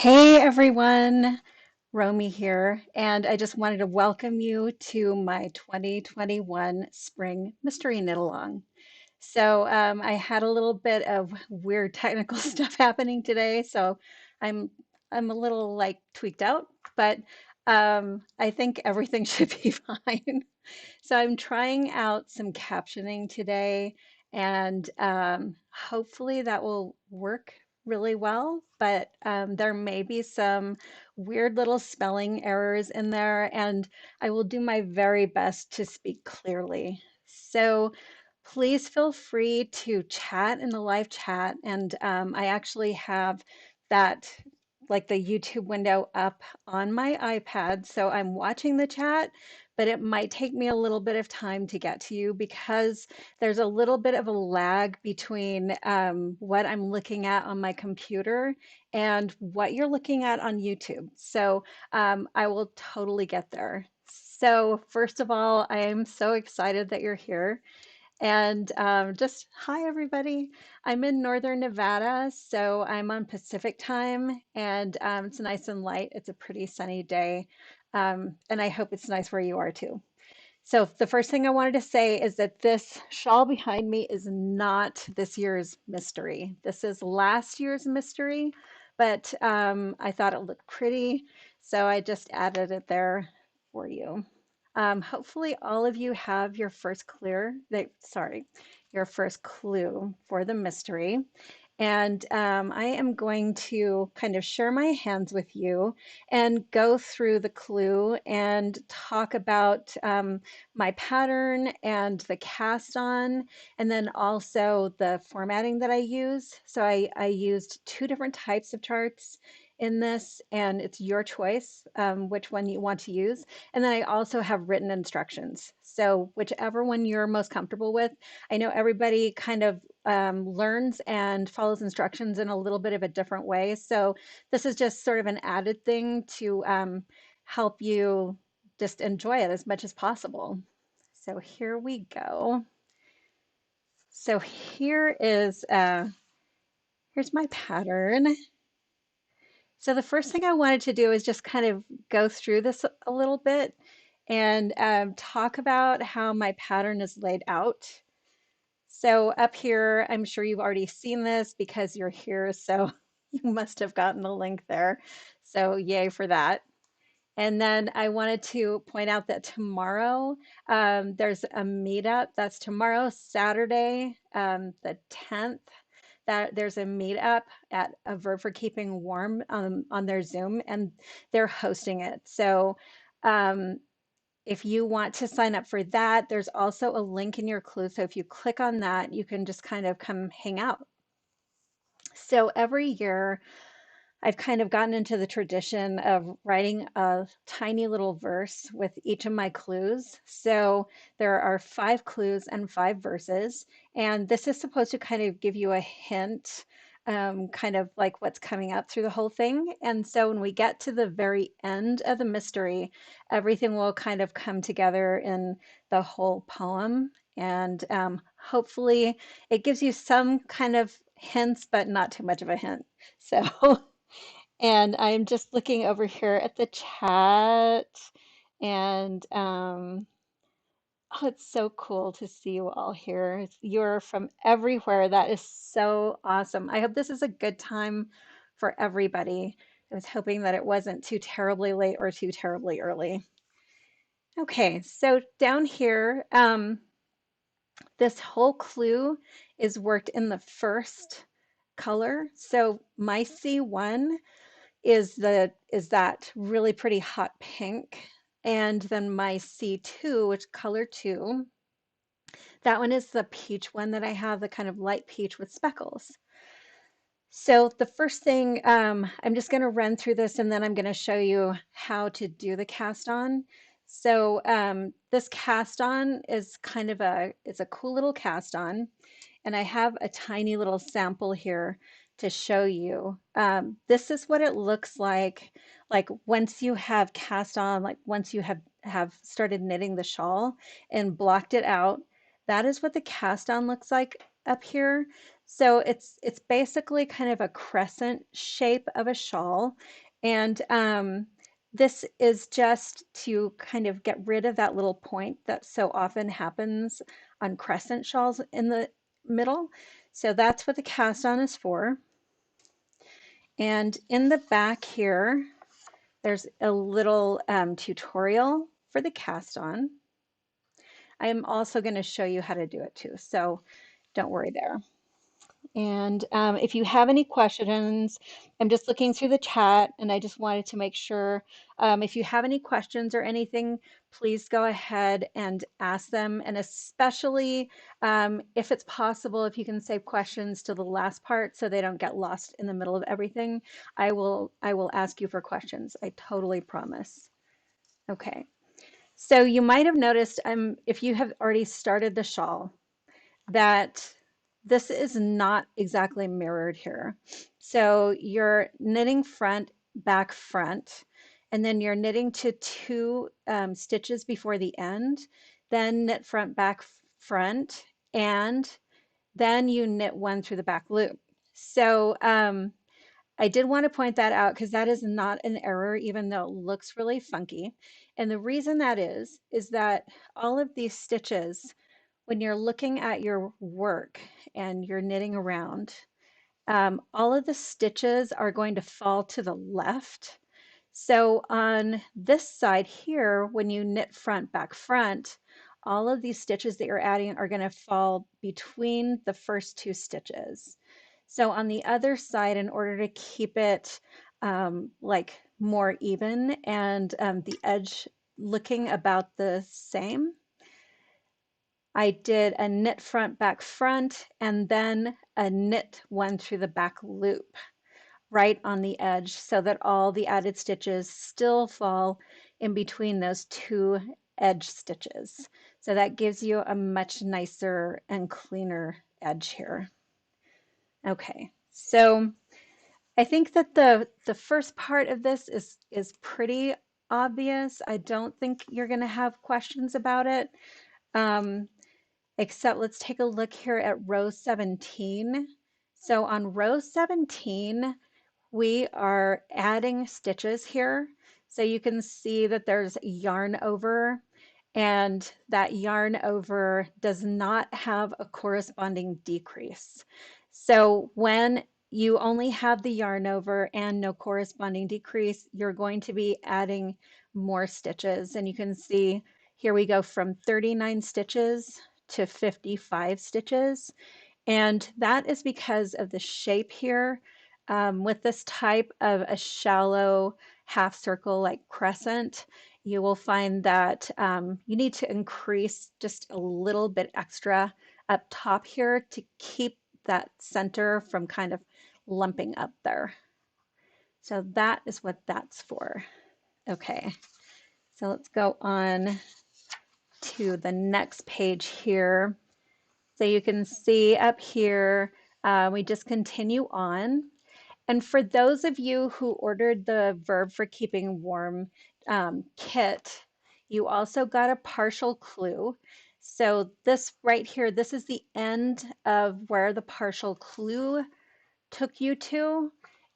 Hey everyone, Romi here, and I just wanted to welcome you to my 2021 Spring Mystery Knit Along. I had a little bit of weird technical stuff happening today, so I'm I'm a little like tweaked out, but I think everything should be fine. So I'm trying out some captioning today, and hopefully that will work really well. But there may be some weird little spelling errors in there, and I will do my very best to speak clearly. So please feel free to chat in the live chat, and I actually have that like the YouTube window up on my iPad, so I'm watching the chat, but it might take me a little bit of time to get to you because there's a little bit of a lag between what I'm looking at on my computer and what you're looking at on YouTube. I will totally get there. So first of all, I am so excited that you're here. And just hi, everybody. I'm in Northern Nevada, so I'm on Pacific time, and it's nice and light. It's a pretty sunny day, and I hope it's nice where you are too. So, the first thing I wanted to say is that this shawl behind me is not this year's mystery. This is last year's mystery, but I thought it looked pretty, so I just added it there for you. Hopefully all of you have your first your first clue for the mystery. And I am going to kind of share my hands with you and go through the clue and talk about my pattern and the cast on, and then also the formatting that I use. I used two different types of charts in this, and it's your choice which one you want to use. And then I also have written instructions. So whichever one you're most comfortable with. I know everybody kind of learns and follows instructions in a little bit of a different way. So this is just sort of an added thing to help you just enjoy it as much as possible. So here we go. So here's my pattern. So the first thing I wanted to do is just kind of go through this a little bit and talk about how my pattern is laid out. So up here, I'm sure you've already seen this because you're here, so you must have gotten the link there. So yay for that. And then I wanted to point out that tomorrow there's a meetup. That's tomorrow, Saturday, the 10th. That there's a meetup at a Verb for Keeping Warm on their Zoom, and they're hosting it. So um, if you want to sign up for that, there's also a link in your clue. So if you click on that, you can just kind of come hang out. So every year, I've kind of gotten into the tradition of writing a tiny little verse with each of my clues. So there are 5 clues and 5 verses, and this is supposed to kind of give you a hint, kind of like what's coming up through the whole thing. And so when we get to the very end of the mystery, everything will kind of come together in the whole poem. And hopefully it gives you some kind of hints, but not too much of a hint. So And I'm just looking over here at the chat, and oh, it's so cool to see you all here. You're from everywhere. That is so awesome. I hope this is a good time for everybody. I was hoping that it wasn't too terribly late or too terribly early. Okay, so down here, this whole clue is worked in the first color. So my C1 is that really pretty hot pink. And then my C2, which color 2, that one is the peach one that I have, the kind of light peach with speckles. So the first thing, I'm just going to run through this and then I'm going to show you how to do the cast on. So this cast on is kind of it's a cool little cast on. And I have a tiny little sample here to show you. This is what it looks like once you have cast on, like once you have started knitting the shawl and blocked it out, that is what the cast on looks like up here. So it's basically kind of a crescent shape of a shawl. And this is just to kind of get rid of that little point that so often happens on crescent shawls in the middle. So that's what the cast on is for. And in the back here, there's a little tutorial for the cast on. I am also going to show you how to do it too, so don't worry there. And if you have any questions, I'm just looking through the chat and I just wanted to make sure if you have any questions or anything, please go ahead and ask them. And especially if it's possible, if you can save questions to the last part so they don't get lost in the middle of everything, I will ask you for questions. I totally promise. Okay. So you might have noticed if you have already started the shawl, that this is not exactly mirrored here. So you're knitting front, back, front, and then you're knitting to two stitches before the end, then knit front, back, front, and then you knit one through the back loop. So I did want to point that out because that is not an error, even though it looks really funky. And the reason that is that all of these stitches, when you're looking at your work and you're knitting around, all of the stitches are going to fall to the left. So on this side here, when you knit front, back, front, all of these stitches that you're adding are going to fall between the first two stitches. So on the other side, in order to keep it like more even and the edge looking about the same, I did a knit front, back, front, and then a knit one through the back loop right on the edge so that all the added stitches still fall in between those two edge stitches. So that gives you a much nicer and cleaner edge here. Okay, so I think that the first part of this is pretty obvious. I don't think you're going to have questions about it. Um, Except let's take a look here at row 17. So on row 17, we are adding stitches here. So you can see that there's yarn over, and that yarn over does not have a corresponding decrease. So when you only have the yarn over and no corresponding decrease, you're going to be adding more stitches. And you can see here we go from 39 stitches to 55 stitches. And that is because of the shape here. With this type of a shallow half circle like crescent, you will find that you need to increase just a little bit extra up top here to keep that center from kind of lumping up there. So that is what that's for. Okay, so let's go on to the next page here. So you can see up here, we just continue on. And for those of you who ordered the Verb for Keeping Warm kit, you also got a partial clue. So this right here, this is the end of where the partial clue took you to.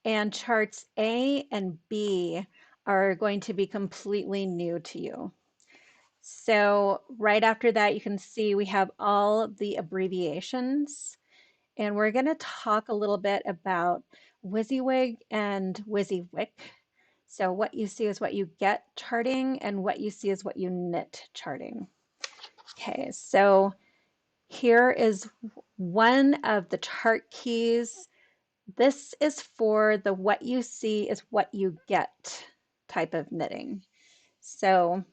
And charts A and B are going to be completely new to you. So right after that, you can see we have all the abbreviations. And we're going to talk a little bit about WYSIWYG and WYSIWYK. So what you see is what you get charting, and what you see is what you knit charting. Okay, so here is one of the chart keys. This is for the what you see is what you get type of knitting. So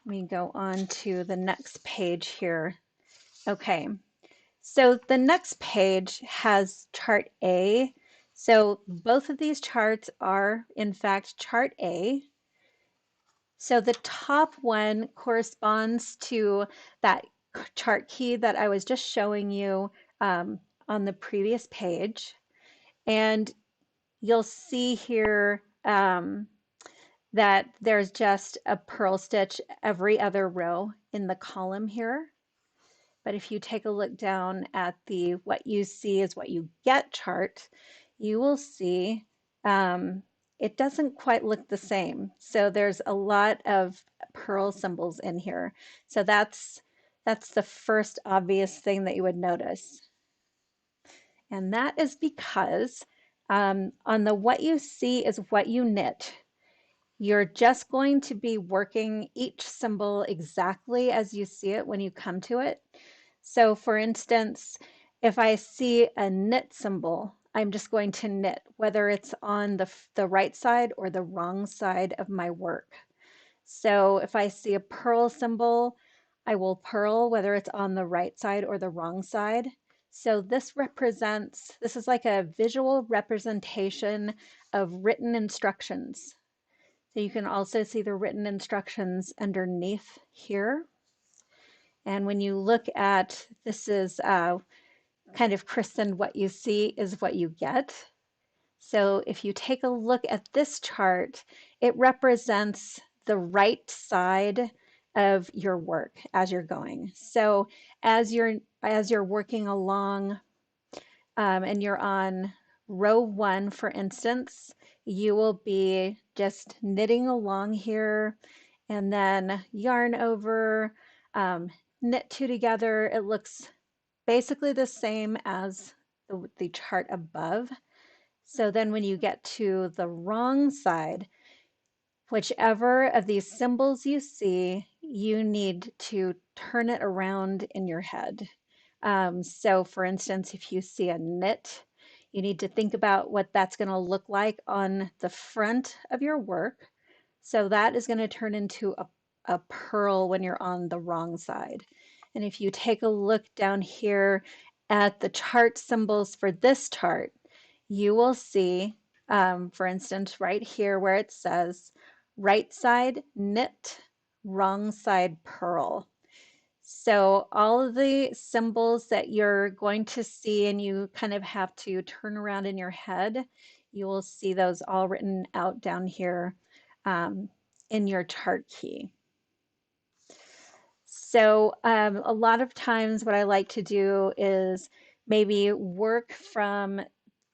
let me go on to the next page here. Okay, so the next page has chart A. So both of these charts are in fact chart A. So the top one corresponds to that chart key that I was just showing you on the previous page. And you'll see here that there's just a purl stitch every other row in the column here. But if you take a look down at the what you see is what you get chart, you will see it doesn't quite look the same. So there's a lot of pearl symbols in here. So that's the first obvious thing that you would notice. And that is because on the what you see is what you knit, you're just going to be working each symbol exactly as you see it when you come to it. So for instance, if I see a knit symbol, I'm just going to knit, whether it's on the right side or the wrong side of my work. So if I see a purl symbol, I will purl, whether it's on the right side or the wrong side. So this is like a visual representation of written instructions. So you can also see the written instructions underneath here. And when you look at, this is kind of christened what you see is what you get. So if you take a look at this chart, it represents the right side of your work as you're going. So as you're working along and you're on row 1, for instance, you will be just knitting along here and then yarn over, knit 2 together. It looks basically the same as the chart above. So then when you get to the wrong side, whichever of these symbols you see, you need to turn it around in your head. So for instance, if you see a knit, you need to think about what that's going to look like on the front of your work. So that is going to turn into a purl when you're on the wrong side. And if you take a look down here at the chart symbols for this chart, you will see, for instance, right here where it says right side knit, wrong side purl. So all of the symbols that you're going to see and you kind of have to turn around in your head, you will see those all written out down here in your chart key. So a lot of times what I like to do is maybe work from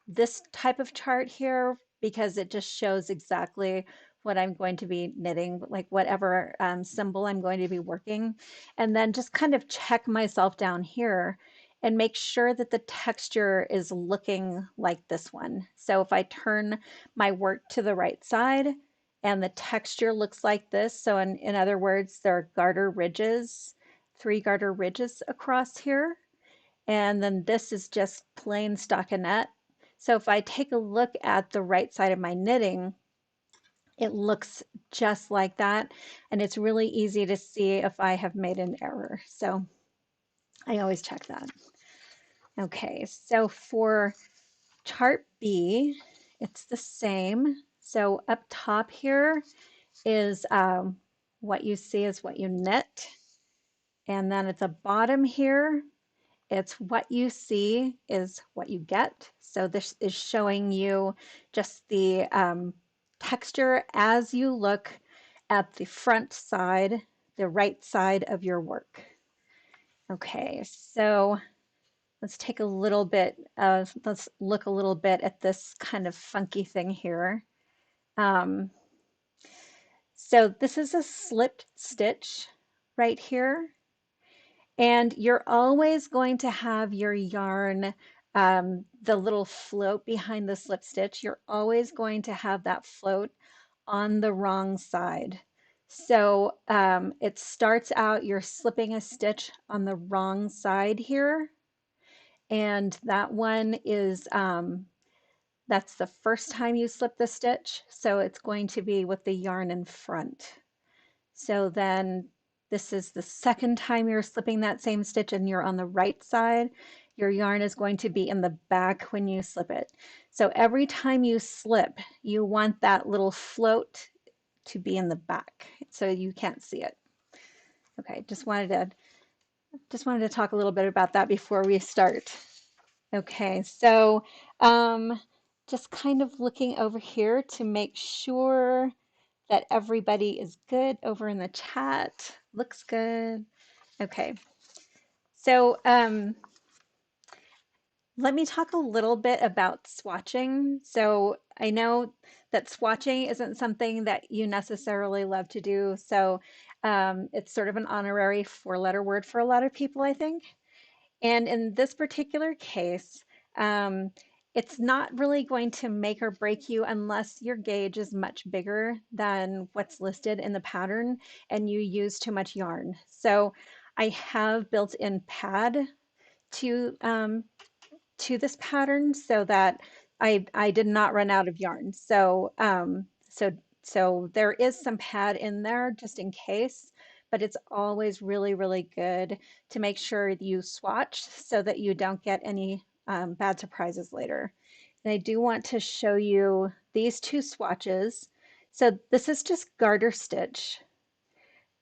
this type of chart here because it just shows exactly what I'm going to be knitting, like whatever symbol I'm going to be working. And then just kind of check myself down here and make sure that the texture is looking like this one. So if I turn my work to the right side and the texture looks like this, so in other words, there are garter ridges, 3 garter ridges across here. And then this is just plain stockinette. So if I take a look at the right side of my knitting, it looks just like that. And it's really easy to see if I have made an error. So I always check that. Okay, so for chart B, it's the same. So up top here is what you see is what you knit. And then at the bottom here, it's what you see is what you get. So this is showing you just the texture as you look at the front side, the right side of your work. Okay, so let's take a little bit of, let's look a little bit at this kind of funky thing here. So this is a slipped stitch right here. And you're always going to have your yarn, the little float behind the slip stitch, you're always going to have that float on the wrong side. So it starts out, you're slipping a stitch on the wrong side here. And that one is, that's the first time you slip the stitch. So it's going to be with the yarn in front. So then this is the second time you're slipping that same stitch and you're on the right side. Your yarn is going to be in the back when you slip it. So every time you slip, you want that little float to be in the back so you can't see it. Okay, just wanted to talk a little bit about that before we start. Okay, so just kind of looking over here to make sure that everybody is good over in the chat. Looks good. Okay. So let me talk a little bit about swatching. So I know that swatching isn't something that you necessarily love to do. So it's sort of an honorary four-letter word for a lot of people, I think. And in this particular case, um, it's not really going to make or break you unless your gauge is much bigger than what's listed in the pattern and you use too much yarn. So I have built in pad to this pattern so that I did not run out of yarn. So there is some pad in there just in case, but it's always really, really good to make sure you swatch so that you don't get any bad surprises later. And I do want to show you these two swatches. So this is just garter stitch,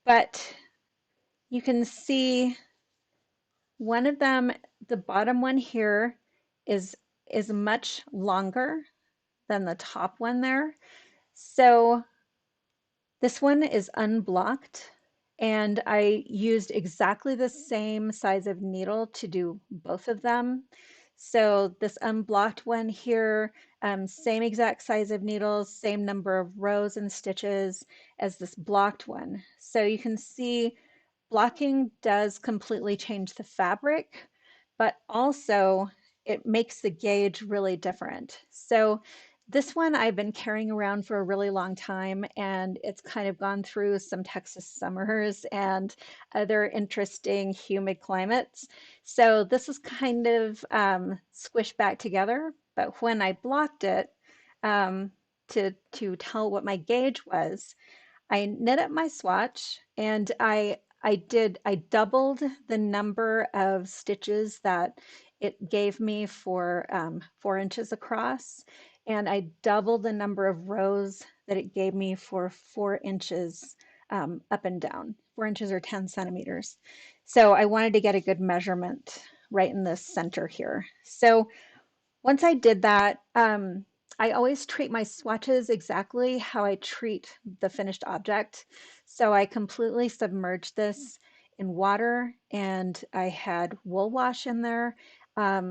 but you can see one of them, the bottom one here, is much longer than the top one there. So this one is unblocked, and I used exactly the same size of needle to do both of them. So this unblocked one here, same exact size of needles, same number of rows and stitches as this blocked one. So you can see blocking does completely change the fabric, but also it makes the gauge really different. So this one I've been carrying around for a really long time, and it's kind of gone through some Texas summers and other interesting humid climates. So this is kind of squished back together, but when I blocked it to tell what my gauge was, I knit up my swatch and I doubled the number of stitches that it gave me for 4 inches across, and I doubled the number of rows that it gave me for 4 inches up and down, 4 inches or 10 centimeters. So I wanted to get a good measurement right in the center here. So once I did that, I always treat my swatches exactly how I treat the finished object. So I completely submerged this in water and I had wool wash in there,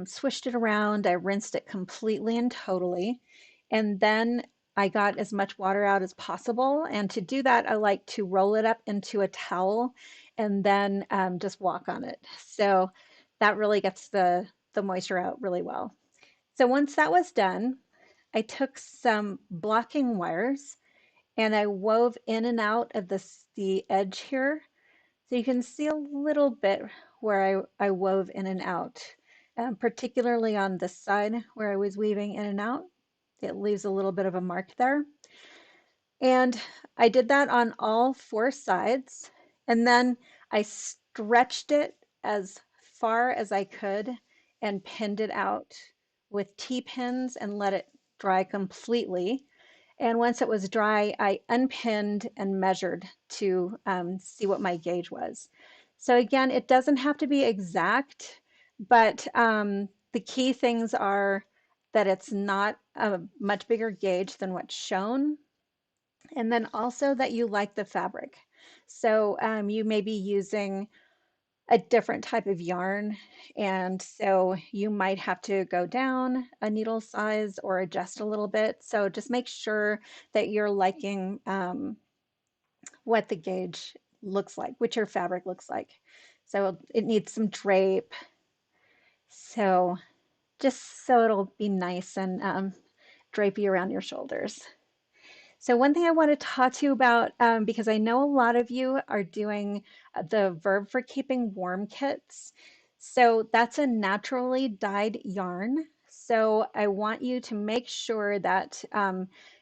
swished it around, I rinsed it completely and totally. And then I got as much water out as possible. And to do that, I like to roll it up into a towel and then just walk on it. So that really gets the moisture out really well. So once that was done, I took some blocking wires and I wove in and out of the edge here. So you can see a little bit where I wove in and out, particularly on this side where I was weaving in and out. It leaves a little bit of a mark there. And I did that on all four sides. And then I stretched it as far as I could and pinned it out with T-pins and let it dry completely. And once it was dry, I unpinned and measured to see what my gauge was. So again, it doesn't have to be exact, but the key things are that it's not a much bigger gauge than what's shown, and then also that you like the fabric. So you may be using a different type of yarn, and so you might have to go down a needle size or adjust a little bit. So just make sure that you're liking what the gauge looks like, what your fabric looks like. So it needs some drape. So just so it'll be nice and drapey around your shoulders. So one thing I want to talk to you about, because I know a lot of you are doing the Verb for Keeping Warm kits. So that's a naturally dyed yarn. So I want you to make sure that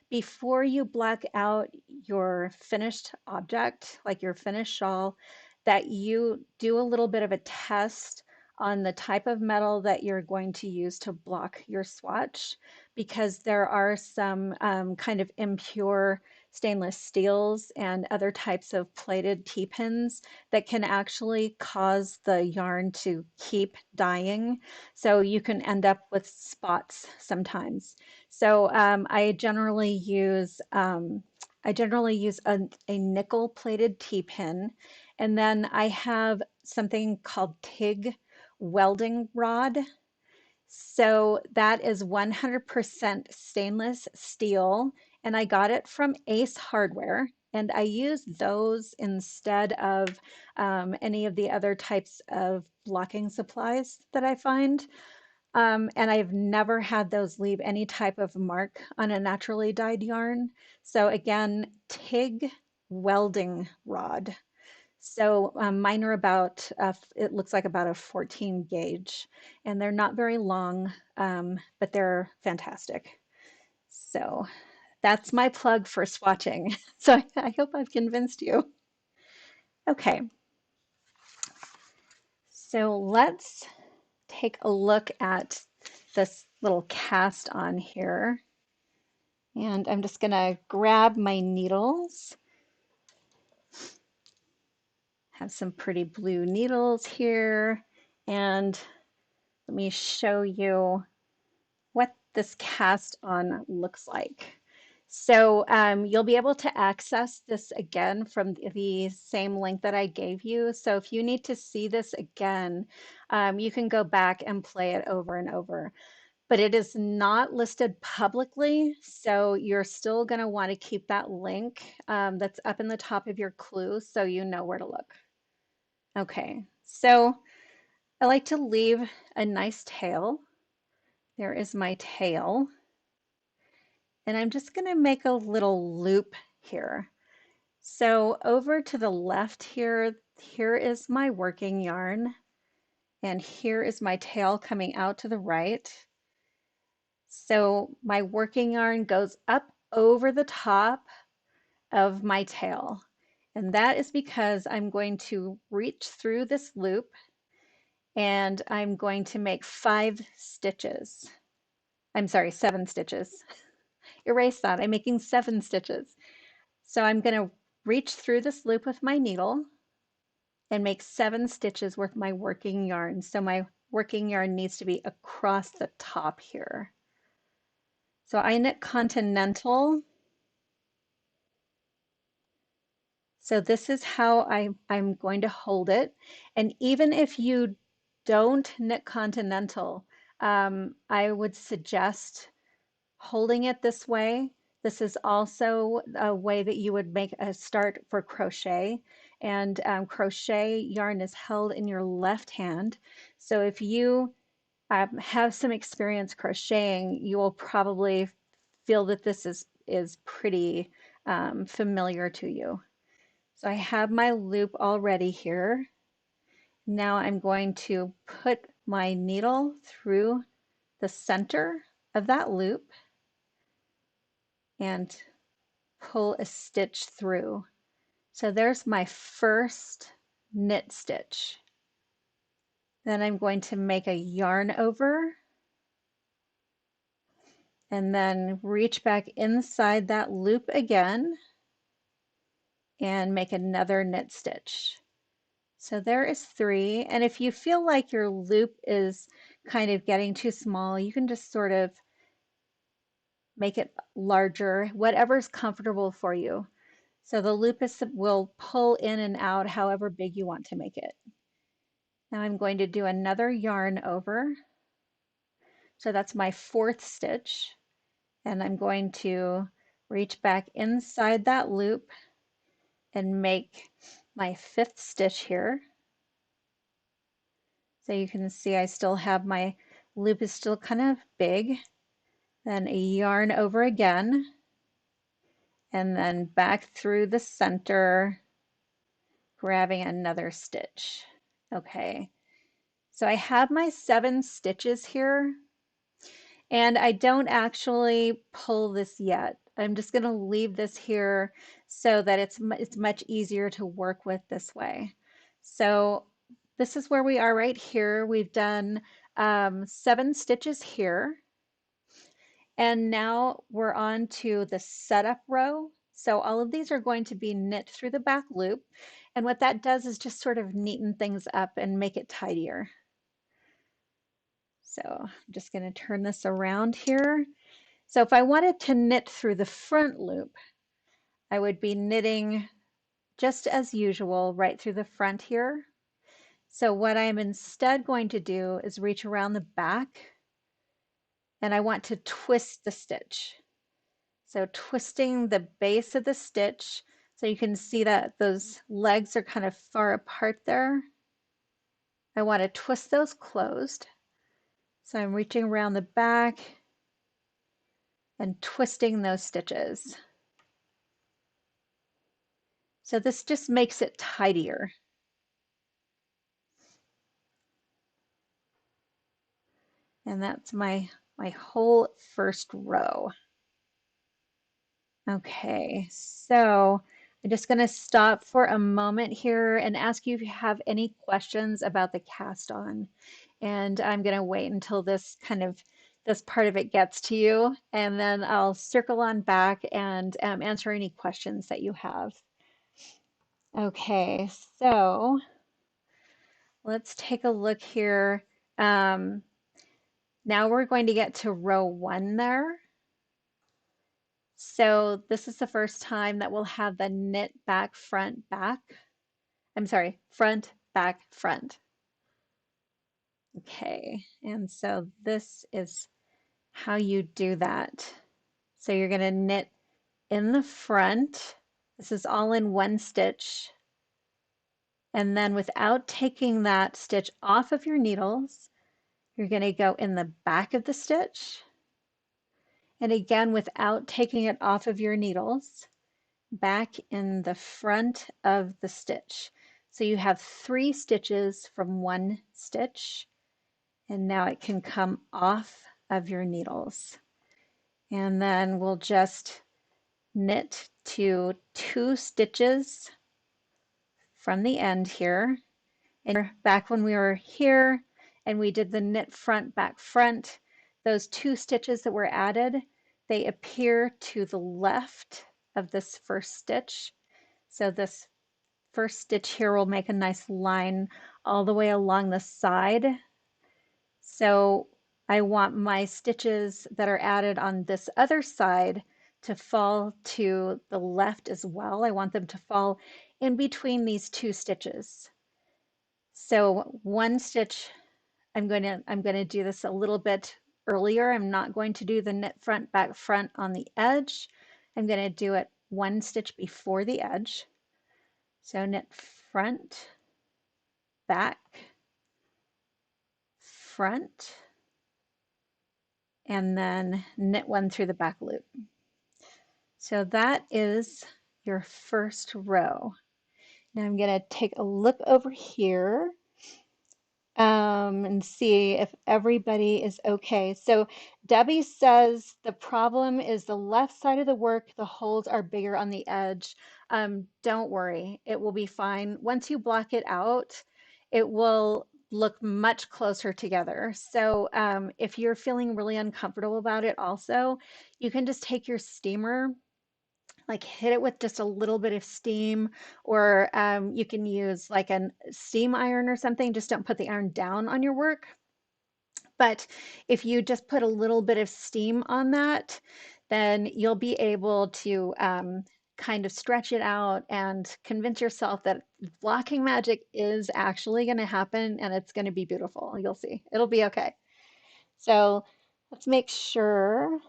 before you black out your finished object, like your finished shawl, that you do a little bit of a test on the type of metal that you're going to use to block your swatch, because there are some kind of impure stainless steels and other types of plated T-pins that can actually cause the yarn to keep dyeing. So you can end up with spots sometimes. So I generally use a nickel plated T-pin, and then I have something called TIG welding rod. So that is 100% stainless steel, and I got it from Ace Hardware. And I use those instead of any of the other types of blocking supplies that I find. And I've never had those leave any type of mark on a naturally dyed yarn. So again, TIG welding rod. So mine are about, it looks like about a 14 gauge, and they're not very long, but they're fantastic. So that's my plug for swatching. So I hope I've convinced you. Okay, so let's take a look at this little cast on here. And I'm just gonna grab my needles. Have some pretty blue needles here. And let me show you what this cast on looks like. So you'll be able to access this again from the same link that I gave you. So if you need to see this again, you can go back and play it over and over. But it is not listed publicly, so you're still going to want to keep that link that's up in the top of your clue so you know where to look. Okay, so I like to leave a nice tail. There is my tail. And I'm just going to make a little loop here. So over to the left here, here is my working yarn, and here is my tail coming out to the right. So my working yarn goes up over the top of my tail. And that is because I'm going to reach through this loop and I'm going to make 5 stitches. I'm sorry, 7 stitches. Erase that. I'm making 7 stitches. So I'm going to reach through this loop with my needle and make 7 stitches with my working yarn. So my working yarn needs to be across the top here. So I knit continental. So this is how I'm going to hold it. And even if you don't knit continental, I would suggest holding it this way. This is also a way that you would make a start for crochet. And crochet yarn is held in your left hand. So if you have some experience crocheting, you will probably feel that this is pretty familiar to you. So I have my loop already here. Now I'm going to put my needle through the center of that loop and pull a stitch through. So there's my first knit stitch. Then I'm going to make a yarn over and then reach back inside that loop again and make another knit stitch. So there is 3. And if you feel like your loop is kind of getting too small, you can just sort of make it larger, whatever's comfortable for you. So the loop will pull in and out however big you want to make it. Now I'm going to do another yarn over. So that's my 4th stitch. And I'm going to reach back inside that loop and make my 5th stitch here. So you can see I still have my loop is still kind of big. Then a yarn over again, and then back through the center, grabbing another stitch. Okay, so I have my 7 stitches here, and I don't actually pull this yet. I'm just going to leave this here so that it's much easier to work with this way. So this is where we are right here. We've done 7 stitches here. And now we're on to the setup row. So all of these are going to be knit through the back loop. And what that does is just sort of neaten things up and make it tidier. So I'm just going to turn this around here. So if I wanted to knit through the front loop, I would be knitting just as usual right through the front here. So what I'm instead going to do is reach around the back and I want to twist the stitch. So twisting the base of the stitch, so you can see that those legs are kind of far apart there. I want to twist those closed. So I'm reaching around the back and twisting those stitches. So this just makes it tidier. And that's my whole first row. Okay, so I'm just going to stop for a moment here and ask you if you have any questions about the cast on. And I'm going to wait until this part of it gets to you, and then I'll circle on back and answer any questions that you have. Okay, so let's take a look here. Now we're going to get to row 1 there. So this is the first time that we'll have the knit back, front, back. I'm sorry, front, back, front. Okay, and so this is how you do that. So you're going to knit in the front. This is all in one stitch. And then without taking that stitch off of your needles, you're going to go in the back of the stitch. And again, without taking it off of your needles, back in the front of the stitch. So you have 3 stitches from one stitch, and now it can come off of your needles. And then we'll just knit to 2 stitches from the end here. And back when we were here and we did the knit front, back, front, those 2 stitches that were added, they appear to the left of this first stitch. So this first stitch here will make a nice line all the way along the side. So I want my stitches that are added on this other side to fall to the left as well. I want them to fall in between these 2 stitches. So one stitch, I'm going to do this a little bit earlier. I'm not going to do the knit front, back, front on the edge. I'm going to do it one stitch before the edge. So knit front, back, front, and then knit one through the back loop. So that is your first row. Now I'm going to take a look over here and see if everybody is okay. So Debbie says the problem is the left side of the work, the holes are bigger on the edge. Don't worry, it will be fine. Once you block it out, it will look much closer together. So if you're feeling really uncomfortable about it also, you can just take your steamer, like hit it with just a little bit of steam, or you can use like a steam iron or something. Just don't put the iron down on your work. But if you just put a little bit of steam on that, then you'll be able to kind of stretch it out and convince yourself that blocking magic is actually going to happen and it's going to be beautiful. You'll see. It'll be okay. So let's make sure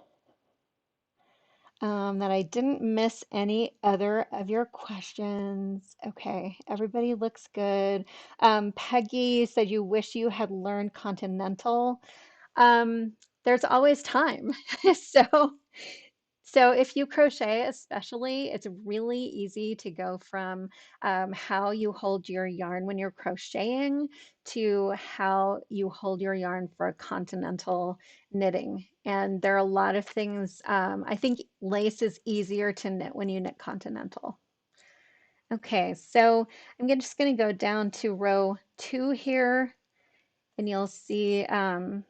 that I didn't miss any other of your questions. Okay, everybody looks good. Peggy said you wish you had learned Continental. There's always time. So so if you crochet especially, it's really easy to go from how you hold your yarn when you're crocheting to how you hold your yarn for continental knitting. And there are a lot of things. I think lace is easier to knit when you knit continental. Okay, so just going to go down to row 2 here, and you'll see on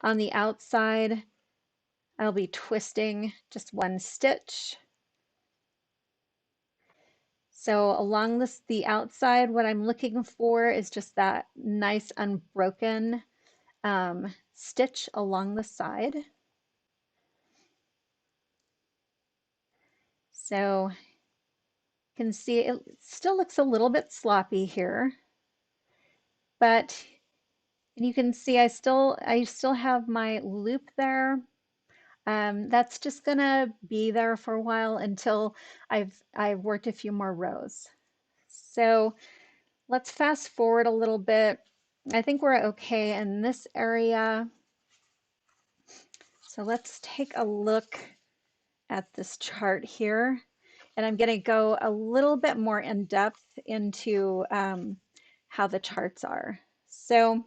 the outside, I'll be twisting just one stitch. So along the outside, what I'm looking for is just that nice unbroken stitch along the side. So you can see it still looks a little bit sloppy here. but you can see I still have my loop there. That's just gonna be there for a while until I've worked a few more rows. So let's fast forward a little bit. I think we're okay in this area. So let's take a look at this chart here. And I'm going to go a little bit more in depth into how the charts are. So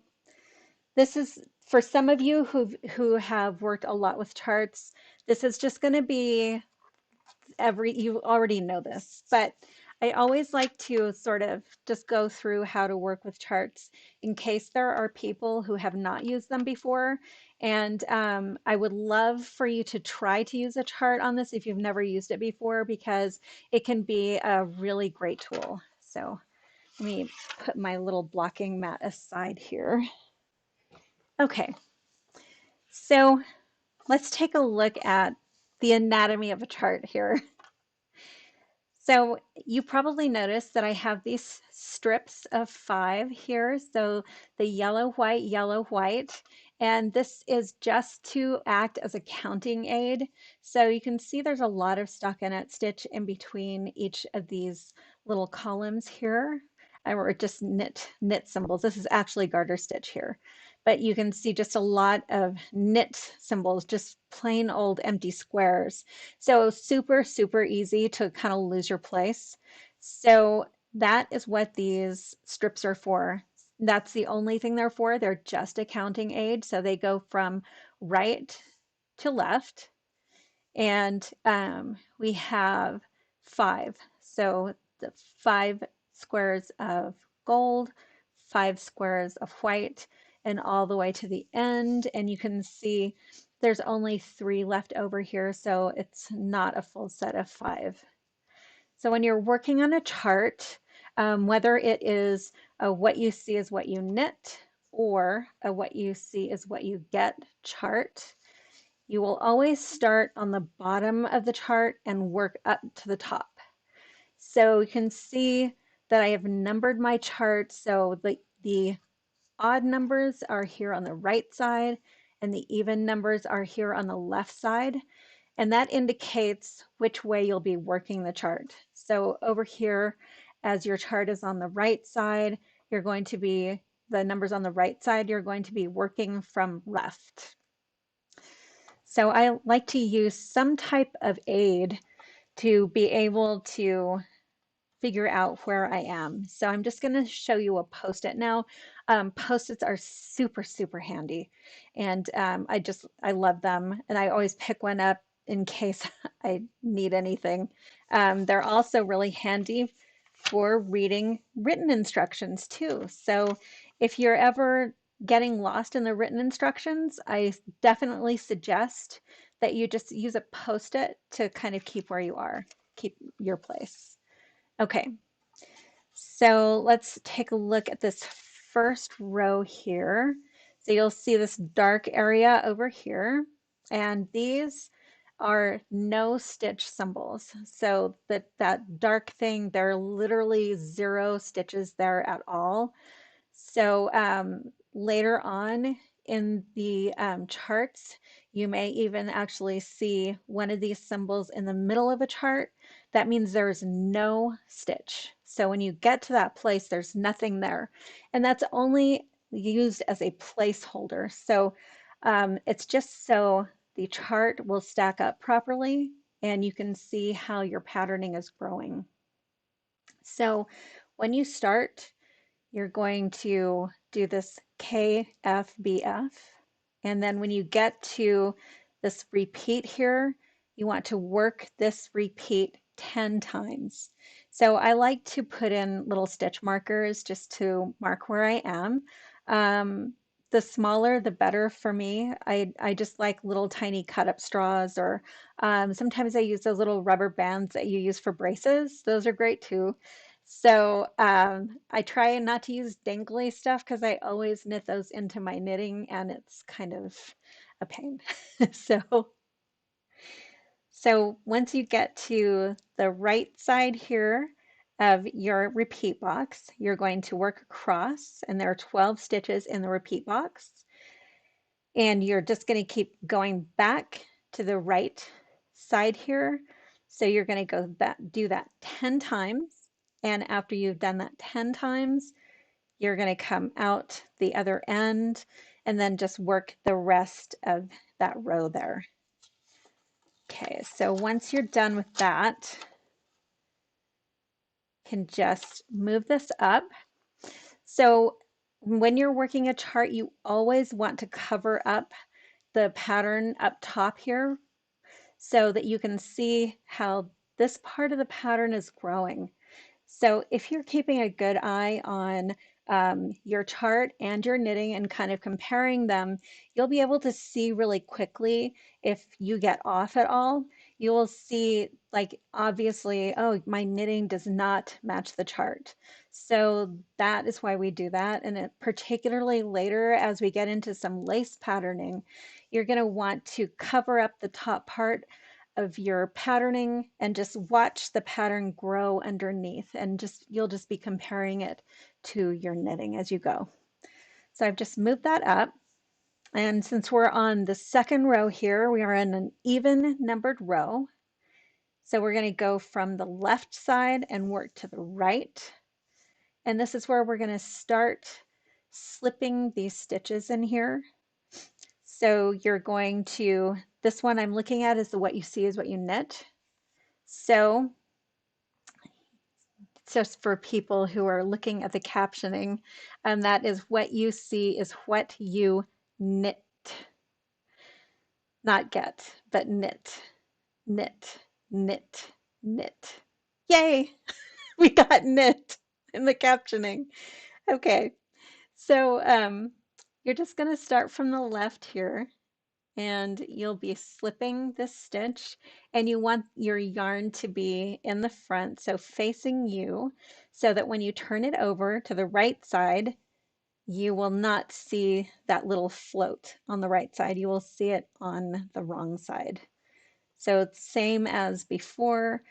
this is for some of you who have worked a lot with charts, this is just going to be you already know this, but I always like to sort of just go through how to work with charts in case there are people who have not used them before. And I would love for you to try to use a chart on this if you've never used it before, because it can be a really great tool. So let me put my little blocking mat aside here. Okay, so let's take a look at the anatomy of a chart here. So you probably noticed that I have these strips of 5 here. So the yellow, white, and this is just to act as a counting aid. So you can see there's a lot of stockinette stitch in between each of these little columns here, or just knit symbols. This is actually garter stitch here. But you can see just a lot of knit symbols, just plain old empty squares. So super, super easy to kind of lose your place. So that is what these strips are for. That's the only thing they're for. They're just a counting aid. So they go from right to left. And we have 5. So the 5 squares of gold, 5 squares of white, and all the way to the end. And you can see there's only 3 left over here, so it's not a full set of 5. So when you're working on a chart, whether it is what you see is what you knit, or what you see is what you get chart, you will always start on the bottom of the chart and work up to the top. So you can see that I have numbered my chart. So the odd numbers are here on the right side and the even numbers are here on the left side. And that indicates which way you'll be working the chart. So over here, as your chart is on the right side, you're going to be, the numbers on the right side, you're going to be working from left. So I like to use some type of aid to be able to figure out where I am. So I'm just going to show you a post-it now. Post-its are super, super handy. And I love them. And I always pick one up in case I need anything. They're also really handy for reading written instructions too. So if you're ever getting lost in the written instructions, I definitely suggest that you just use a post-it to kind of keep where you are, keep your place. Okay, so let's take a look at this first row here. So you'll see this dark area over here, and these are no stitch symbols. So that dark thing, there are literally 0 stitches there at all. So later on in the charts, you may even actually see one of these symbols in the middle of a chart. That means there's no stitch. So when you get to that place, there's nothing there. And that's only used as a placeholder. So it's just so the chart will stack up properly and you can see how your patterning is growing. So when you start, you're going to do this KFBF. And then when you get to this repeat here, you want to work this repeat 10 times. So I like to put in little stitch markers just to mark where I am. The smaller, the better for me. I just like little tiny cut up straws, or sometimes I use those little rubber bands that you use for braces. Those are great too. So I try not to use dangly stuff because I always knit those into my knitting and it's kind of a pain. So once you get to the right side here, of your repeat box. You're going to work across, and there are 12 stitches in the repeat box. And you're just going to keep going back to the right side here. So you're going to do that 10 times. And after you've done that 10 times, you're going to come out the other end and then just work the rest of that row there. Okay, so once you're done with that, you can just move this up. So when you're working a chart, you always want to cover up the pattern up top here so that you can see how this part of the pattern is growing. So if you're keeping a good eye on your chart and your knitting and kind of comparing them, you'll be able to see really quickly if you get off at all. You will see, like, obviously, oh, my knitting does not match the chart. So that is why we do that. And particularly later, as we get into some lace patterning, you're going to want to cover up the top part of your patterning and just watch the pattern grow underneath, and you'll just be comparing it to your knitting as you go. So I've just moved that up. And since we're on the second row here, we are in an even numbered row. So we're going to go from the left side and work to the right. And this is where we're going to start slipping these stitches in here. So you're going to, this one I'm looking at is what you see is what you knit. So just for people who are looking at the captioning, that is what you see is what you knit, not get, but knit, knit, knit, knit. Yay, we got knit in the captioning. Okay, so you're just going to start from the left here, and you'll be slipping this stitch, and you want your yarn to be in the front, so facing you, so that when you turn it over to the right side, you will not see that little float on the right side. You will see it on the wrong side. So it's same as before.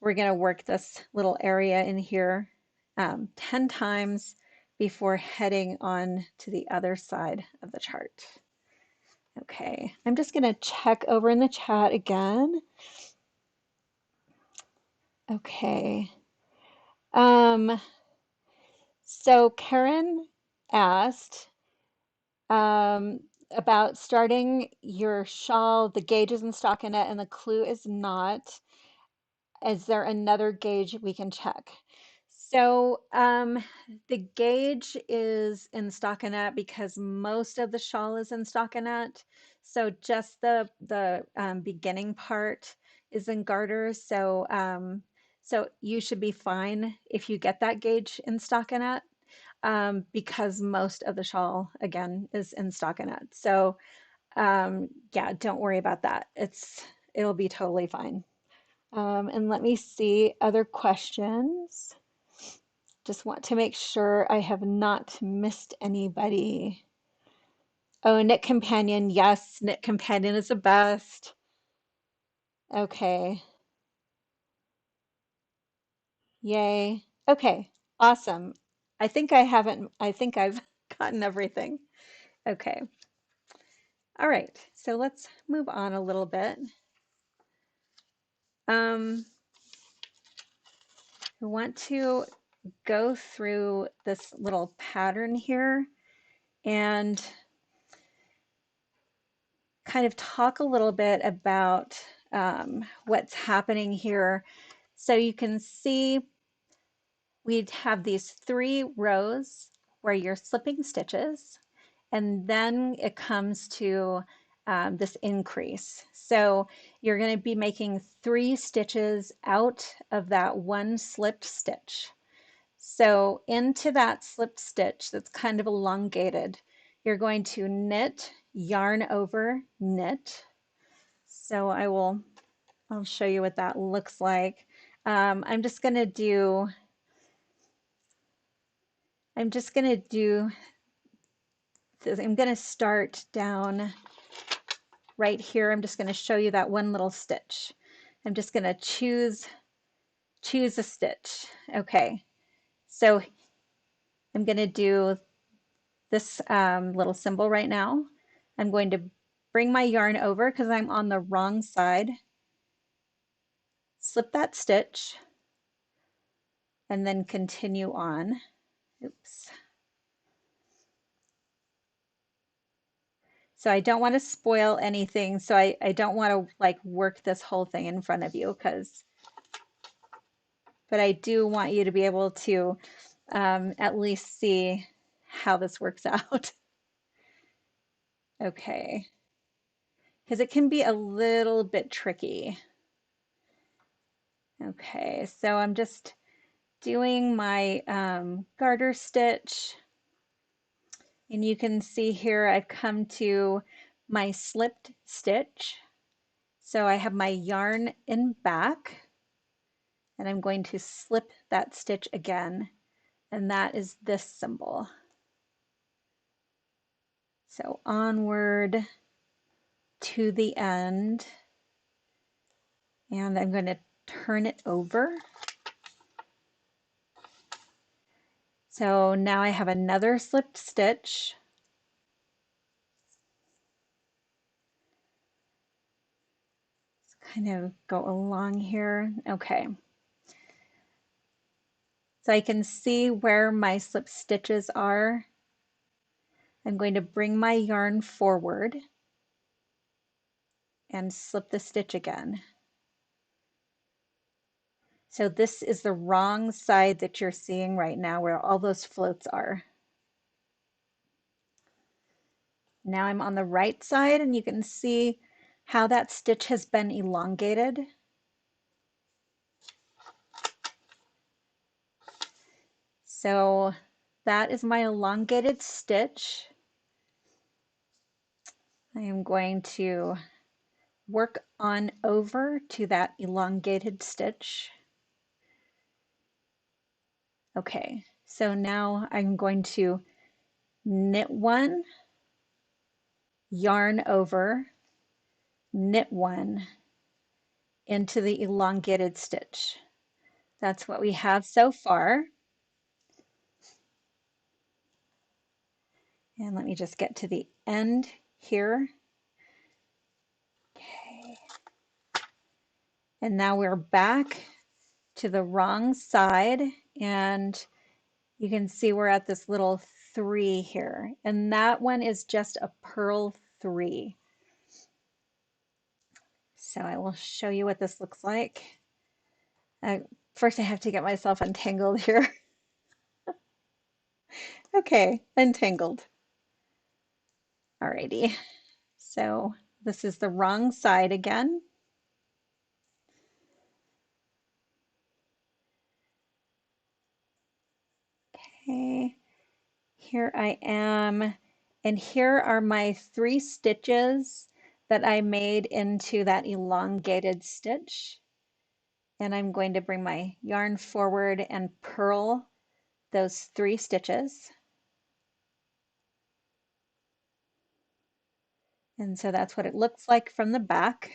We're going to work this little area in here 10 times before heading on to the other side of the chart. Okay, I'm just going to check over in the chat again. Okay. So Karen asked about starting your shawl. The gauge is in stockinette and the clue is not. Is there another gauge we can check? So the gauge is in stockinette because most of the shawl is in stockinette. So just the beginning part is in garters. So so you should be fine if you get that gauge in stockinette, because most of the shawl again is in stockinette. So yeah, don't worry about that. It'll be totally fine. And let me see other questions. Just want to make sure I have not missed anybody. Oh, Knit Companion. Yes, Knit Companion is the best. Okay. Yay. Okay. Awesome. I think I've gotten everything. Okay. All right. So let's move on a little bit. I want to go through this little pattern here and kind of talk a little bit about what's happening here. So you can see we'd have these 3 rows where you're slipping stitches, and then it comes to this increase. So you're going to be making 3 stitches out of that one slipped stitch. So into that slipped stitch that's kind of elongated, you're going to knit, yarn over, knit. So I'll show you what that looks like. I'm just going to do this. I'm going to start down right here. I'm just going to show you that one little stitch. I'm just going to choose choose a stitch. Okay, so I'm going to do this little symbol right now. I'm going to bring my yarn over because I'm on the wrong side, slip that stitch, and then continue on. Oops. So I don't want to spoil anything. So I don't want to like work this whole thing in front of you but I do want you to be able to at least see how this works out. Okay, because it can be a little bit tricky. Okay, so I'm just doing my garter stitch, and you can see here I've come to my slipped stitch. So I have my yarn in back, and I'm going to slip that stitch again, and that is this symbol. So onward to the end, and I'm going to turn it over. So now I have another slipped stitch. Let's kind of go along here. Okay. So I can see where my slip stitches are. I'm going to bring my yarn forward and slip the stitch again. So this is the wrong side that you're seeing right now where all those floats are. Now I'm on the right side and you can see how that stitch has been elongated. So that is my elongated stitch. I am going to work on over to that elongated stitch. Okay, so now I'm going to knit one, yarn over, knit one into the elongated stitch. That's what we have so far. And let me just get to the end here. Okay. And now we're back to the wrong side, and you can see we're at this little 3 here, and that one is just a purl 3. So I will show you what this looks like. First I have to get myself untangled here. Okay, untangled. Alrighty, so this is the wrong side again. Okay, here I am, and here are my 3 stitches that I made into that elongated stitch. And I'm going to bring my yarn forward and purl those 3 stitches. And so that's what it looks like from the back.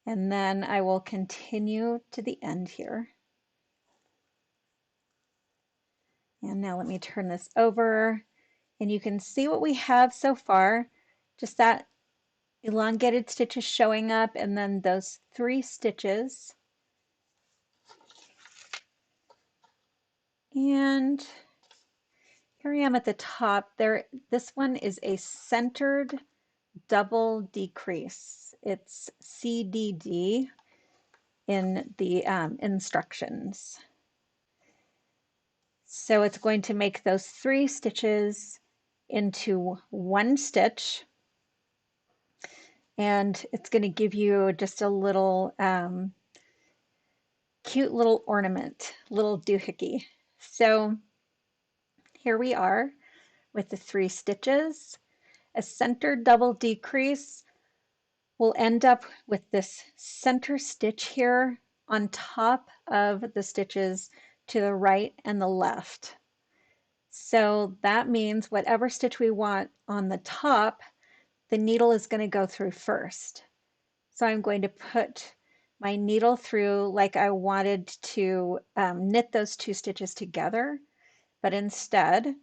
And then I will continue to the end here. And now let me turn this over, and you can see what we have so far. Just that elongated stitches showing up, and then those 3 stitches. And here I am at the top there. This one is a centered double decrease. It's CDD in the instructions. So it's going to make those 3 stitches into 1 stitch, and it's going to give you just a little cute little ornament, little doohickey. So here we are with the 3 stitches. A centered double decrease will end up with this center stitch here on top of the stitches to the right and the left. So that means whatever stitch we want on the top, the needle is going to go through first. So I'm going to put my needle through like I wanted to knit those two stitches together, but instead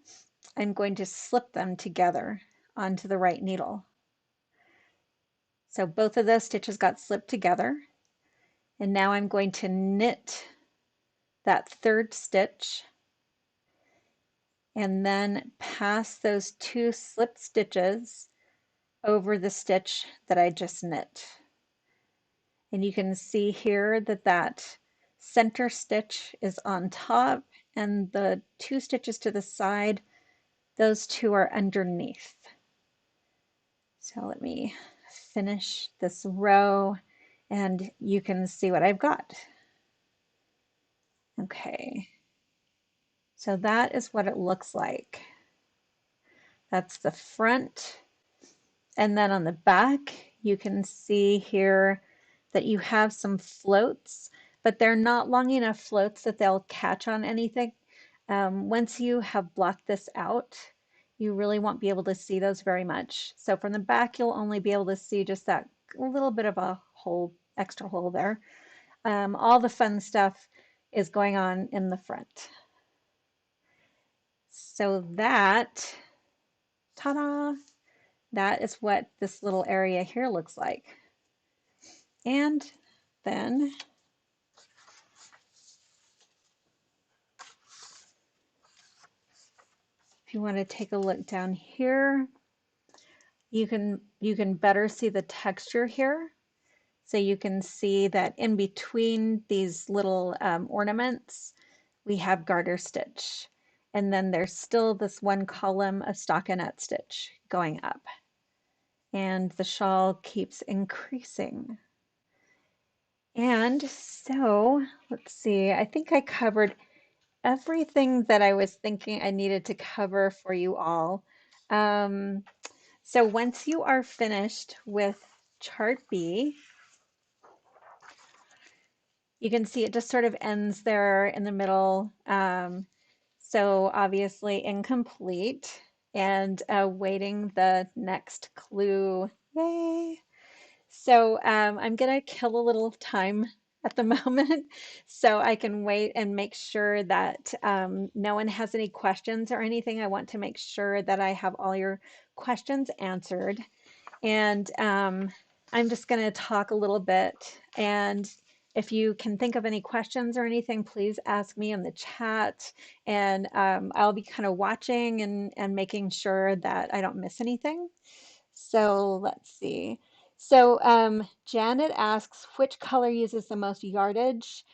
I'm going to slip them together onto the right needle. So both of those stitches got slipped together, and now I'm going to knit that third stitch and then pass those two slipped stitches over the stitch that I just knit. And you can see here that that center stitch is on top and the two stitches to the side, those two are underneath. So let me finish this row and you can see what I've got. Okay, so that is what it looks like. That's the front. And then on the back, you can see here that you have some floats, but they're not long enough floats that they'll catch on anything. Once you have blocked this out, you really won't be able to see those very much. So from the back, you'll only be able to see just that little bit of a hole, extra hole there. All the fun stuff is going on in the front. So that, ta-da, that is what this little area here looks like. And then if you want to take a look down here, you can better see the texture here. So you can see that in between these little ornaments, we have garter stitch. And then there's still this one column of stockinette stitch going up. And the shawl keeps increasing. And so, let's see, I think I covered everything that I was thinking I needed to cover for you all. So once you are finished with chart B, you can see it just sort of ends there in the middle. So obviously incomplete and waiting the next clue. Yay! So I'm gonna kill a little time at the moment so I can wait and make sure that no one has any questions or anything. I want to make sure that I have all your questions answered. And I'm just gonna talk a little bit. And if you can think of any questions or anything, please ask me in the chat. And I'll be kind of watching and making sure that I don't miss anything. So let's see. So Janet asks, which color uses the most yardage?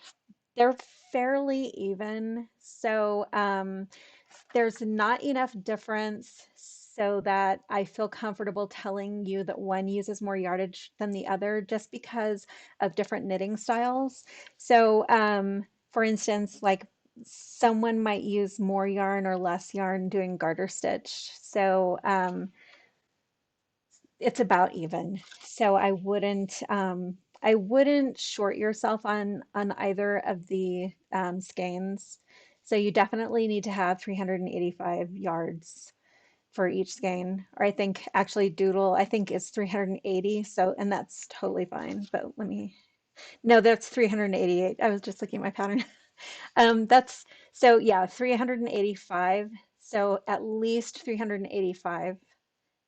They're fairly even. So there's not enough difference so that I feel comfortable telling you that one uses more yardage than the other just because of different knitting styles. So for instance, like someone might use more yarn or less yarn doing garter stitch. So it's about even. So I wouldn't short yourself on either of the skeins. So you definitely need to have 385 yards for each skein. Or I think actually Doodle, I think is 380. So, and that's totally fine. But let me, no, that's 388. I was just looking at my pattern. That's, so yeah, 385. So at least 385.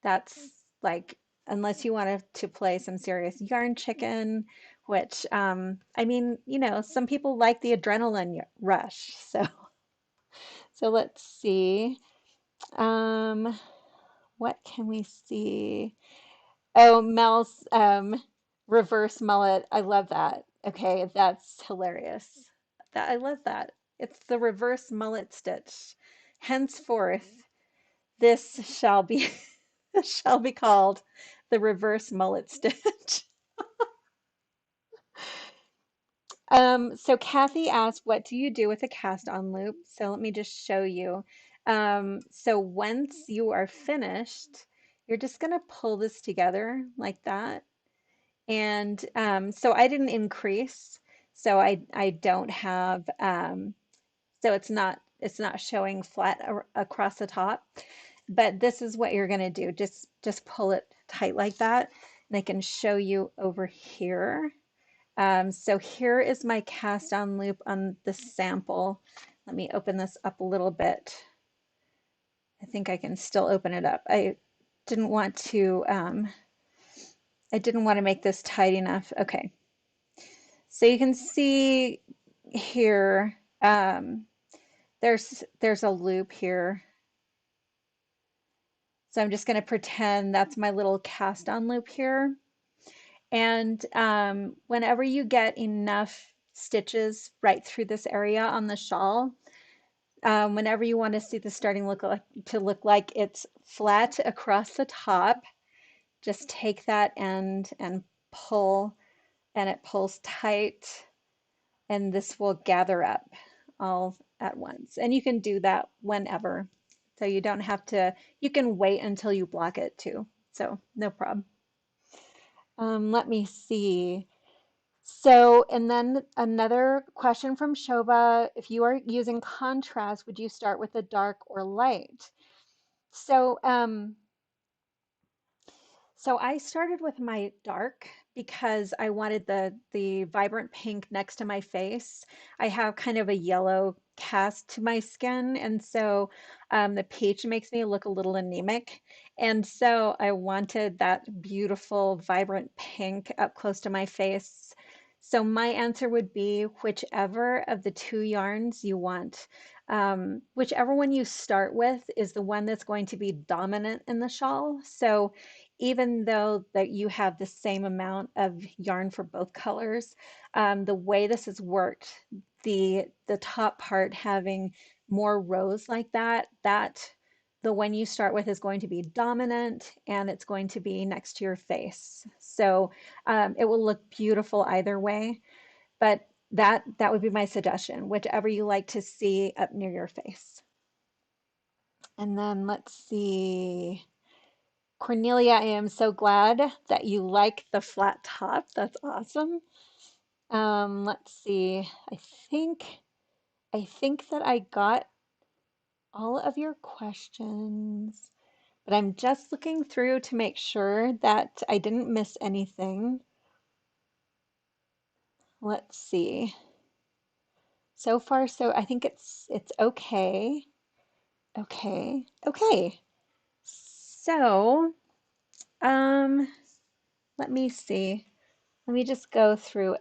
That's like, unless you wanted to play some serious yarn chicken, which, I mean, you know, some people like the adrenaline rush. So let's see. Um, what can we see? Oh, Mel's reverse mullet. I love that. Okay, that's hilarious. That I love that. It's the reverse mullet stitch. Henceforth, this shall be shall be called the reverse mullet stitch. So Kathy asked, what do you do with a cast on loop? So let me just show you. So once you are finished, you're just going to pull this together like that. And so I didn't increase, so I don't have, so it's not showing flat across the top. But this is what you're going to do. Just pull it tight like that. And I can show you over here. So here is my cast on loop on the sample. Let me open this up a little bit. I think I can still open it up. Didn't want to, um, I didn't want to make this tight enough. Okay, so you can see here, there's a loop here. So I'm just going to pretend that's my little cast on loop here. And whenever you get enough stitches right through this area on the shawl, whenever you want to see the starting look like it's flat across the top, just take that end and pull, and it pulls tight, and this will gather up all at once. And you can do that whenever. So you don't have to, you can wait until you block it too. So no problem. Let me see. So, and then another question from Shobha, if you are using contrast, would you start with a dark or light? So, so I started with my dark because I wanted the vibrant pink next to my face. I have kind of a yellow cast to my skin, and so the peach makes me look a little anemic. And so I wanted that beautiful, vibrant pink up close to my face. So my answer would be whichever of the two yarns you want. Whichever one you start with is the one that's going to be dominant in the shawl. So even though that you have the same amount of yarn for both colors, the way this has worked, the top part having more rows like that, the one you start with is going to be dominant and it's going to be next to your face. So it will look beautiful either way, but that would be my suggestion, whichever you like to see up near your face. And then let's see. Cornelia, I am so glad that you like the flat top. That's awesome. Let's see. think I think that I got all of your questions, but I'm just looking through to make sure that I didn't miss anything. Let's see. So far, so I think it's okay. Okay. Okay. So, um, let me see. Let me just go through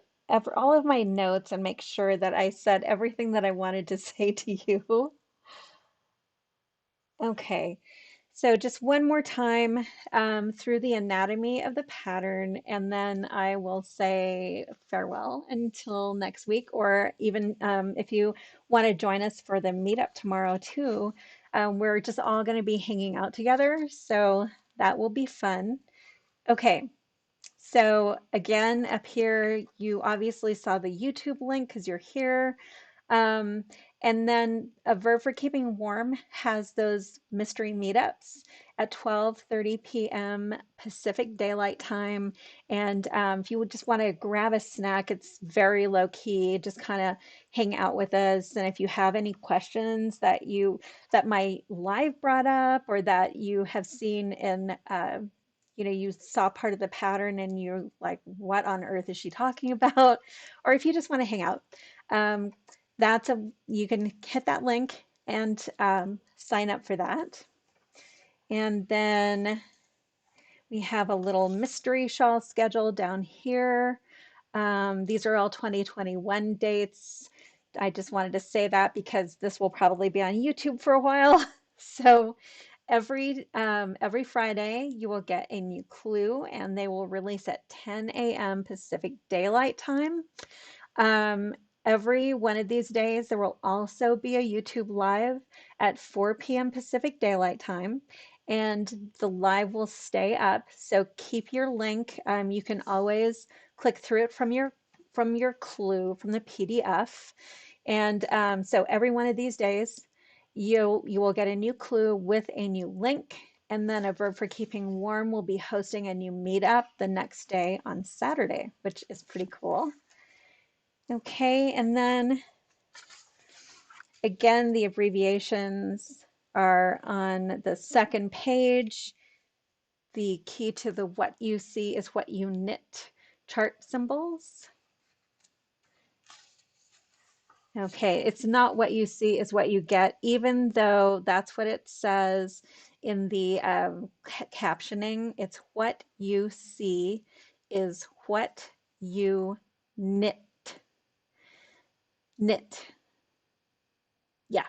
all of my notes and make sure that I said everything that I wanted to say to you. Okay, so just one more time through the anatomy of the pattern, and then I will say farewell until next week, or even if you want to join us for the meetup tomorrow too. We're just all going to be hanging out together, so that will be fun. Okay. So again, up here, you obviously saw the YouTube link because you're here. Um, and then a verb for keeping warm has those mystery meetups at 12:30 p.m. Pacific Daylight Time. And if you would just want to grab a snack, it's very low key. Just kind of hang out with us. And if you have any questions that my live brought up or that you have seen in you saw part of the pattern and you're like, what on earth is she talking about? Or if you just want to hang out, um, you can hit that link and sign up for that. And then we have a little mystery shawl schedule down here. These are all 2021 dates. I just wanted to say that because this will probably be on YouTube for a while. So every Friday you will get a new clue and they will release at 10 a.m. Pacific Daylight Time. Um, every one of these days, there will also be a YouTube live at 4 p.m. Pacific Daylight Time, and the live will stay up. So keep your link. You can always click through it from your clue from the PDF. And so every one of these days, you will get a new clue with a new link. And then a verb for keeping warm will be hosting a new meetup the next day on Saturday, which is pretty cool. Okay, and then again, the abbreviations are on the second page. The key to the what you see is what you knit chart symbols. Okay, it's not what you see is what you get, even though that's what it says in the captioning. It's what you see is what you knit. Knit. Yeah,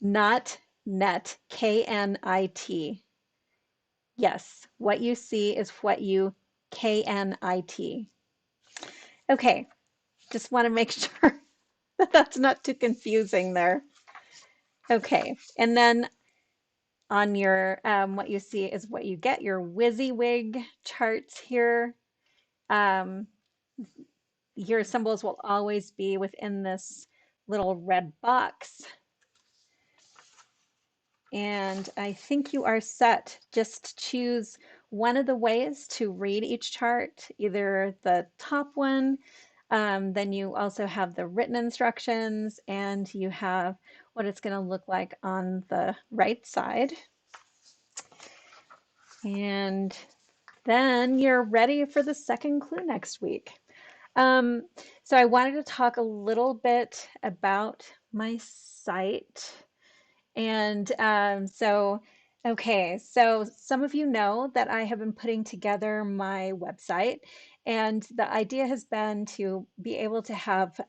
not net. Knit. Yes, what you see is what you knit. Okay, just want to make sure that that's not too confusing there. Okay, and then on your what you see is what you get, your WYSIWYG charts here. Um, your symbols will always be within this little red box. And I think you are set. Just choose one of the ways to read each chart, either the top one, then you also have the written instructions, and you have what it's going to look like on the right side. And then you're ready for the second clue next week. Um, so I wanted to talk a little bit about my site. And okay, so some of you know that I have been putting together my website, and the idea has been to be able to have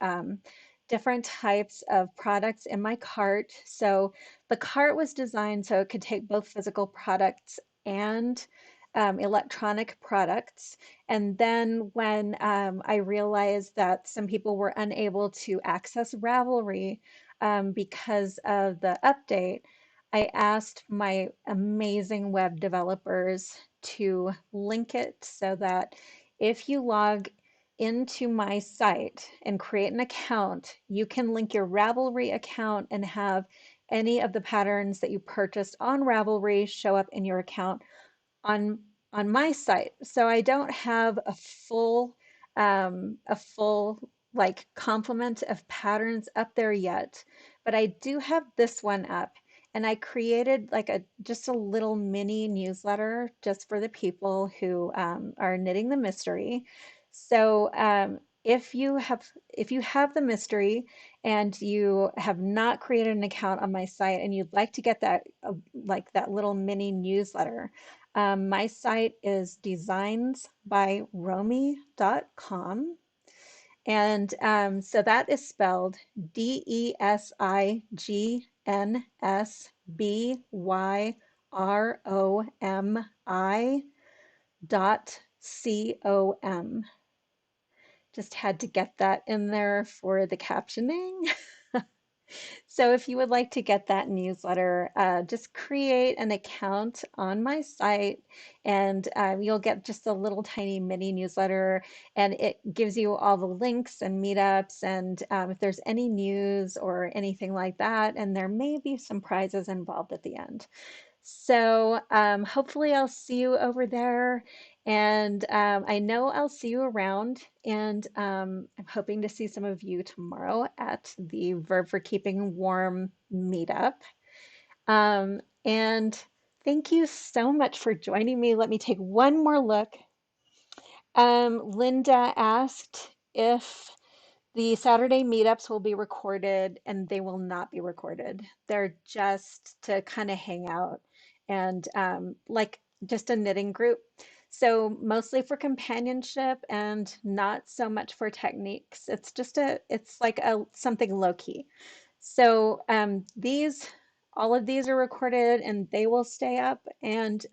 different types of products in my cart. So the cart was designed so it could take both physical products and electronic products. And then when I realized that some people were unable to access Ravelry, because of the update, I asked my amazing web developers to link it so that if you log into my site and create an account, you can link your Ravelry account and have any of the patterns that you purchased on Ravelry show up in your account on my site. So I don't have a full like complement of patterns up there yet, but I do have this one up. And I created like a just a little mini newsletter just for the people who are knitting the mystery. So if you have the mystery and you have not created an account on my site and you'd like to get that like that little mini newsletter, my site is designsbyromi.com. And so that is spelled DESIGNSBYROMI.com. Just had to get that in there for the captioning. So if you would like to get that newsletter, just create an account on my site and you'll get just a little tiny mini newsletter, and it gives you all the links and meetups and if there's any news or anything like that, and there may be some prizes involved at the end. So hopefully I'll see you over there. And I know I'll see you around. And I'm hoping to see some of you tomorrow at the Verb for Keeping Warm meetup. And thank you so much for joining me. Let me take one more look. Linda asked if the Saturday meetups will be recorded, and they will not be recorded. They're just to kind of hang out and like just a knitting group. So mostly for companionship and not so much for techniques. It's like a something low key. So all of these are recorded and they will stay up. And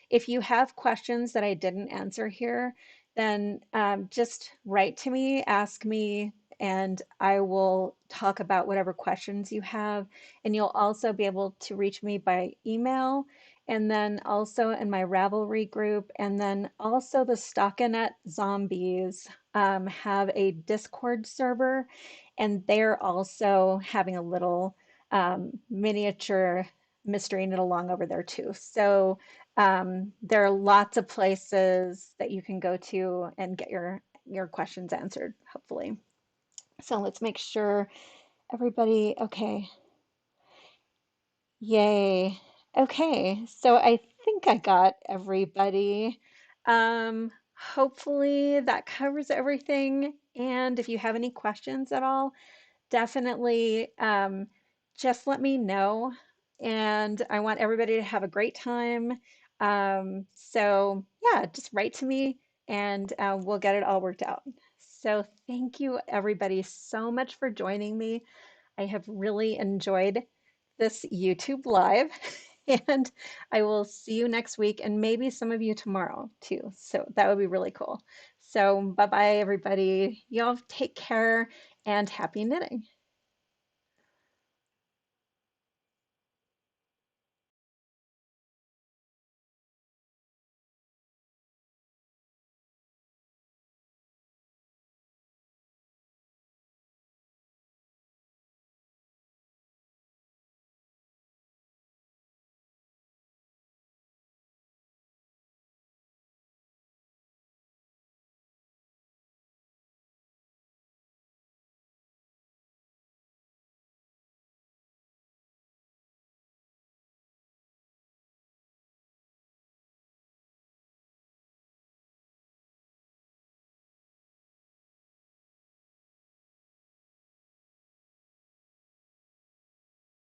if you have questions that I didn't answer here, then just write to me, ask me, and I will talk about whatever questions you have. And you'll also be able to reach me by email, and then also in my Ravelry group, and then also the Stockinette Zombies have a Discord server, and they're also having a little miniature mystery knit along over there too. So there are lots of places that you can go to and get your questions answered, hopefully. So let's make sure everybody, okay, yay. Okay, so I think I got everybody. hopefully that covers everything. And if you have any questions at all, definitely just let me know. And I want everybody to have a great time. So, yeah, just write to me and we'll get it all worked out. So, thank you, everybody, so much for joining me. I have really enjoyed this YouTube live, and I will see you next week and maybe some of you tomorrow too. So that would be really cool. So bye bye, everybody. Y'all take care and happy knitting.